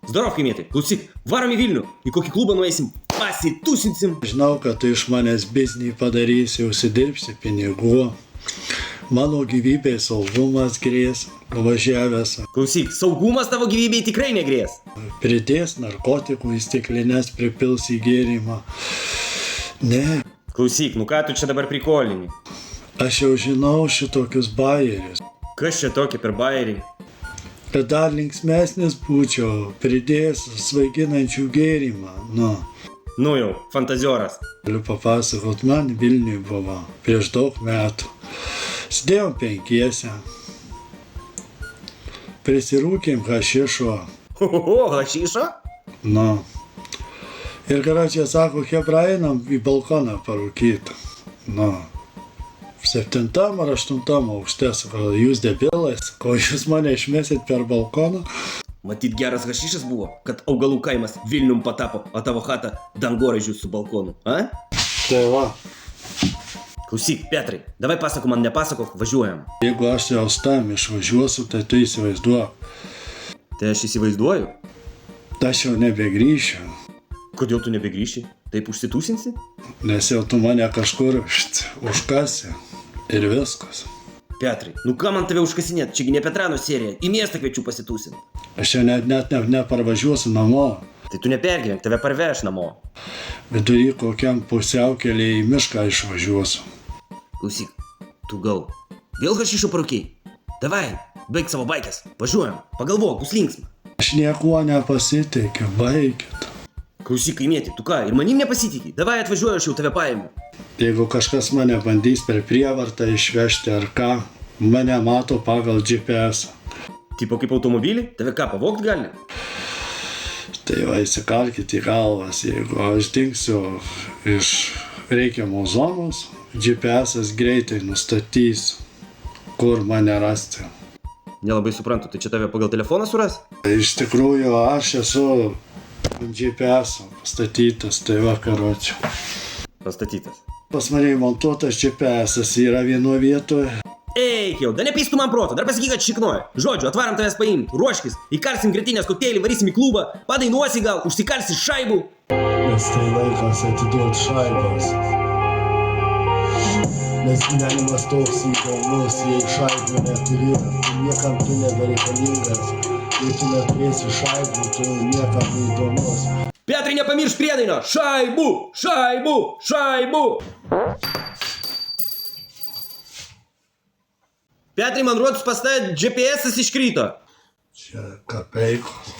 Здоров, kaimėtai. Klausyk, varom į Vilnių. Į kokį klubą nueisim, pasitūsinsim. Žinau, kad tu iš manęs biznį padarysi, užsidirbsi pinigų. Mano gyvybei saugumas grės, nuvažiavęs. Klausyk, saugumas tavo gyvybei tikrai negrės. Pridės narkotikų į stiklinės, pripils į gėrimą. Ne, Klausyk, nu ką tu čia dabar prikolini? aš jau žinau šitokius bajerius. Kas čia tokie per bajerį? Kad dar linksmesnis būčiau, pridės svaiginančių gėrimą. Nu jau, fantazioras. Galiu papasakot, man Vilniui buvo prieš daug metų. Sėdėjom penkiese. Prisirūkėm hašišo. Oho, hašišo? Ir karočią sako, hebra einam į balkoną parūkyti. 7 ar 8 aukšte, sako, jūs debilais, ko jūs mane išmesit per balkoną? Matyt, geras hašišas buvo, kad augalų kaimas Vilnium patapo, o tavo chata dangoraižių su balkonu, a? Tai va, Klausyk, Petrai, davai pasako man, nepasakok, važiuojam. jeigu aš jau tam išvažiuosiu, tai tu įsivaizduok. Tai aš įsivaizduoju. Aš jau nebegrįšiu, Kodėl tu nebegrįši? Taip užsitūsinsi? nes jau tu mane kažkur užkasi ir viskas. Petrai, nu ką man tave užkasinėt? Čiagi ne Petrano serija, į miestą kviečiu pasitūsint. Aš jau net neparvažiuosiu namo. Tai tu nepergyvenk, tave parveš namo. Vidury kokiam pusiaukelį į mišką išvažiuosiu. Klausyk, tu gal vėl hašišo parūkiai? Davai, baig savo baikės, važiuojam, pagalvok, bus linksma. Aš niekuo nepasitikiu, baikit. Klausyk, kaimėti, tu ką, ir manim nepasitikį? Davai atvažiuoju, aš jau tave paimu. Jeigu kažkas mane bandys per prievartą išvežti ar ką, mane mato pagal GPS. Tipo kaip automobilį? Tave ką, pavogt gali? Tai va, įsikalkit į galvas, jeigu aš dingsiu iš reikiamos zonos, GPS'as greitai nustatys, kur mane rasti. Nelabai suprantu, tai čia tave pagal telefoną suras? Iš tikrųjų, aš esu GPS'o pastatytas, tai va, karočiu. Pastatytas. Pas mane įmontuotas GPS'as yra vienoje vietoje. Eik jau, da nepystų man proto, dar pasakyk, kad šiknoja. Žodžiu, atvaram tavęs paimt, ruoškis, įkarsim grėtinės kokteilį, varysim į klubą, padainuosi gal, užsikarsi šaibų. Nes tai laikas atiduot šaibas. Nes gyvenimas toks įdomus, jei šaibų neturi, niekam tu nebereikalingas. Jei tu neturėsi šaibų, tu niekam neįdomus. Petrai, nepamirš priedainio, šaibų, šaibų, šaibų. Petrai, man rodos pas tave GPS'as iškrito. Čia kapeikos.